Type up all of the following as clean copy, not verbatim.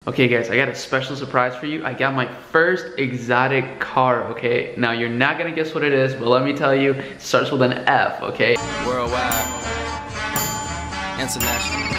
Okay guys, I got a special surprise for you. I got my first exotic car, okay? Now you're not gonna guess what it is, but let me tell you, it starts with an F, okay? Worldwide. International.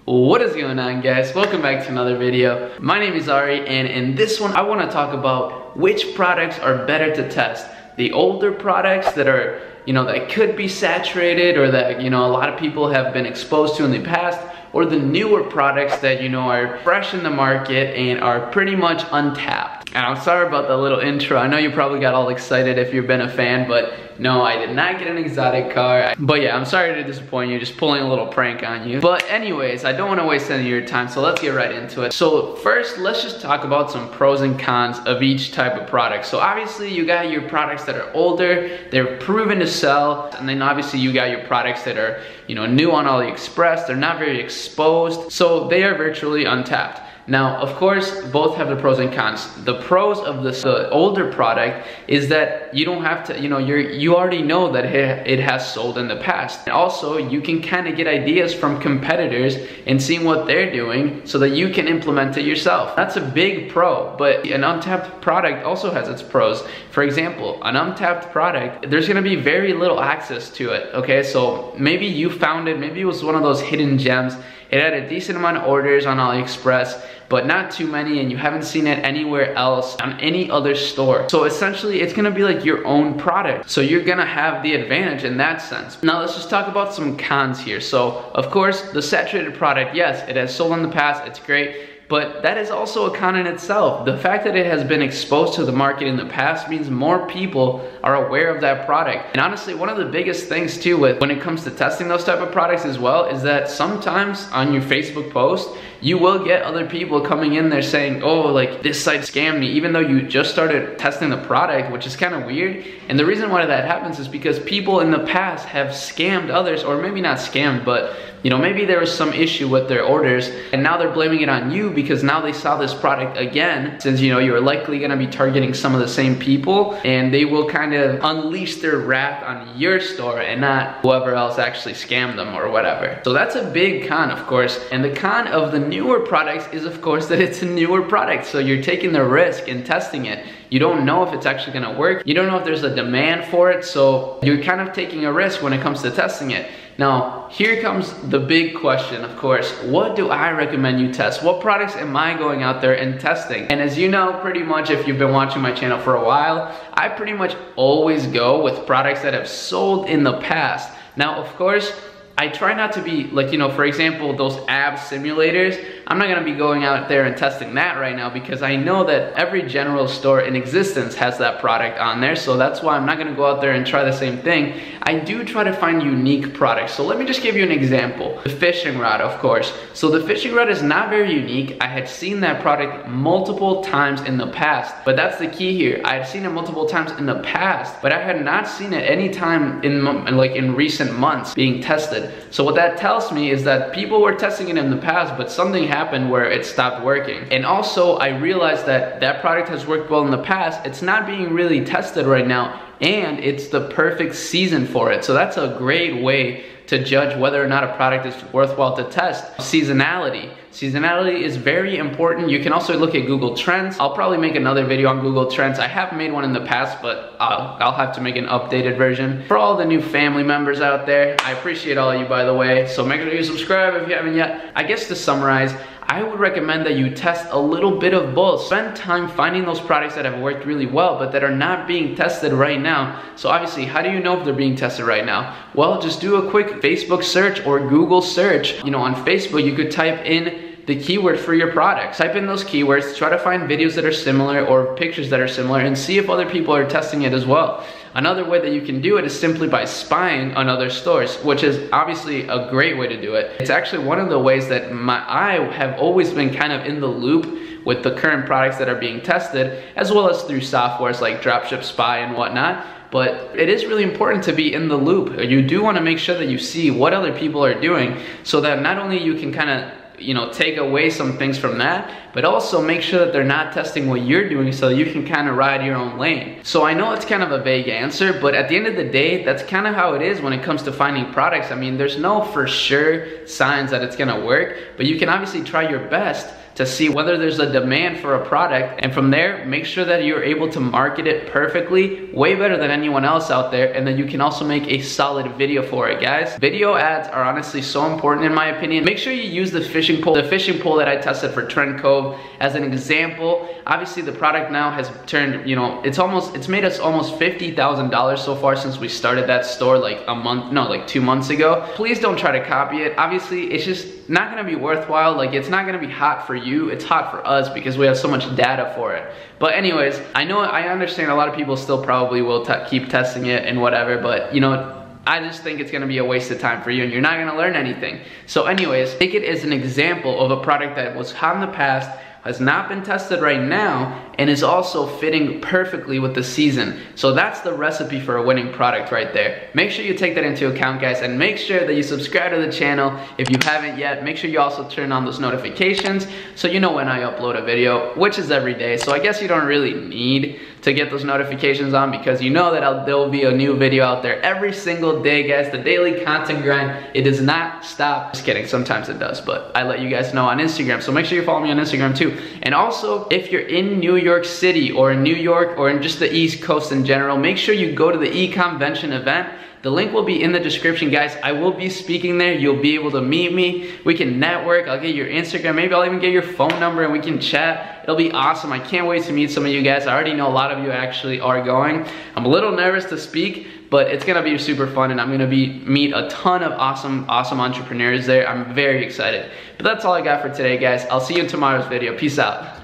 What is going on guys? Welcome back to another video. My name is Arie, and in this one I wanna talk about which products are better to test. The older products that are, that could be saturated or that, a lot of people have been exposed to in the past, or the newer products that, are fresh in the market and are pretty much untapped. And I'm sorry about that little intro. I know you probably got all excited if you've been a fan, but no, I did not get an exotic car. But yeah, I'm sorry to disappoint you, just pulling a little prank on you. But anyways, I don't want to waste any of your time, so let's get right into it. So first, let's just talk about some pros and cons of each type of product. So obviously you got your products that are older, they're proven to sell, and then obviously you got your products that are, new on AliExpress, they're not very exposed, so they are virtually untapped. Now, of course, both have the pros and cons. The pros of the older product is that you don't have to, you already know that it has sold in the past. And also, you can kind of get ideas from competitors and seeing what they're doing so that you can implement it yourself. That's a big pro, but an untapped product also has its pros. For example, an untapped product, there's gonna be very little access to it, okay? So maybe you found it, maybe it was one of those hidden gems. It had a decent amount of orders on AliExpress, but not too many, and you haven't seen it anywhere else on any other store. So essentially, it's gonna be like your own product. So you're gonna have the advantage in that sense. Now let's just talk about some cons here. So of course, the saturated product, yes, it has sold in the past, it's great, but that is also a con in itself. The fact that it has been exposed to the market in the past means more people are aware of that product. And honestly, one of the biggest things too when it comes to testing those type of products as well is that sometimes on your Facebook post, you will get other people coming in there saying, oh, like this site scammed me, even though you just started testing the product, which is kind of weird. And the reason why that happens is because people in the past have scammed others, or maybe not scammed, but maybe there was some issue with their orders and now they're blaming it on you because now they saw this product again, since you're likely gonna be targeting some of the same people, and they will kind of unleash their wrath on your store and not whoever else actually scammed them or whatever. So that's a big con, of course. And the con of the newer products is, of course, that it's a newer product. So you're taking the risk in testing it. You don't know if it's actually gonna work. You don't know if there's a demand for it. So you're kind of taking a risk when it comes to testing it. Now, here comes the big question, of course. What do I recommend you test? What products am I going out there and testing? And as you know, pretty much if you've been watching my channel for a while, I pretty much always go with products that have sold in the past. Now, of course, I try not to be like, for example, those ab simulators. I'm not gonna be going out there and testing that right now because I know that every general store in existence has that product on there. So that's why I'm not gonna go out there and try the same thing. I do try to find unique products. So let me just give you an example. The fishing rod, of course. So the fishing rod is not very unique. I had seen that product multiple times in the past, but that's the key here. I had seen it multiple times in the past, but I had not seen it any time in recent months being tested. So what that tells me is that people were testing it in the past, but something happened where it stopped working. And also I realized that that product has worked well in the past. It's not being really tested right now, and it's the perfect season for it. So that's a great way to judge whether or not a product is worthwhile to test. Seasonality. Seasonality is very important. You can also look at Google Trends. I'll probably make another video on Google Trends. I have made one in the past, but I'll have to make an updated version. For all the new family members out there, I appreciate all of you, by the way. So make sure you subscribe if you haven't yet. I guess to summarize, I would recommend that you test a little bit of both. Spend time finding those products that have worked really well, but that are not being tested right now. So obviously, how do you know if they're being tested right now? Well, just do a quick Facebook search or Google search. On Facebook, you could type in the keyword for your products. Type in those keywords, try to find videos that are similar or pictures that are similar, and see if other people are testing it as well. Another way that you can do it is simply by spying on other stores, which is obviously a great way to do it. It's actually one of the ways that I have always been kind of in the loop with the current products that are being tested, as well as through softwares like Dropship Spy and whatnot. But it is really important to be in the loop. You do want to make sure that you see what other people are doing, so that not only you can kind of you know, take away some things from that, but also make sure that they're not testing what you're doing so you can kind of ride your own lane. So I know it's kind of a vague answer, but at the end of the day, that's kind of how it is when it comes to finding products. I mean, there's no for sure signs that it's gonna work, but you can obviously try your best to see whether there's a demand for a product, and from there, make sure that you're able to market it perfectly, way better than anyone else out there, and then you can also make a solid video for it, guys. Video ads are honestly so important in my opinion. Make sure you use the fishing pole that I tested for Trend Cove as an example. Obviously, the product now has turned, you know, it's made us almost $50,000 so far since we started that store like 2 months ago. Please don't try to copy it. Obviously, it's just not gonna be worthwhile. Like, it's not gonna be hot for you, it's hot for us because we have so much data for it. But anyways, I understand a lot of people still probably will keep testing it and whatever, but you know, I just think it's gonna be a waste of time for you and you're not gonna learn anything. So anyways, take it as an example of a product that was hot in the past, has not been tested right now, and is also fitting perfectly with the season. So that's the recipe for a winning product right there. Make sure you take that into account, guys, and make sure that you subscribe to the channel if you haven't yet. Make sure you also turn on those notifications so you know when I upload a video, which is every day. So I guess you don't really need to get those notifications on because you know that there will be a new video out there every single day, guys. The daily content grind, it does not stop. Just kidding, sometimes it does, but I let you guys know on Instagram. So make sure you follow me on Instagram too. And also, if you're in New York City or in New York or in just the East Coast in general, make sure you go to the eConvention event. The link will be in the description, guys. I will be speaking there. You'll be able to meet me. We can network. I'll get your Instagram. Maybe I'll even get your phone number and we can chat. It'll be awesome. I can't wait to meet some of you guys. I already know a lot of you actually are going. I'm a little nervous to speak, but it's gonna be super fun and I'm gonna meet a ton of awesome entrepreneurs there. I'm very excited. But that's all I got for today, guys. I'll see you in tomorrow's video. Peace out.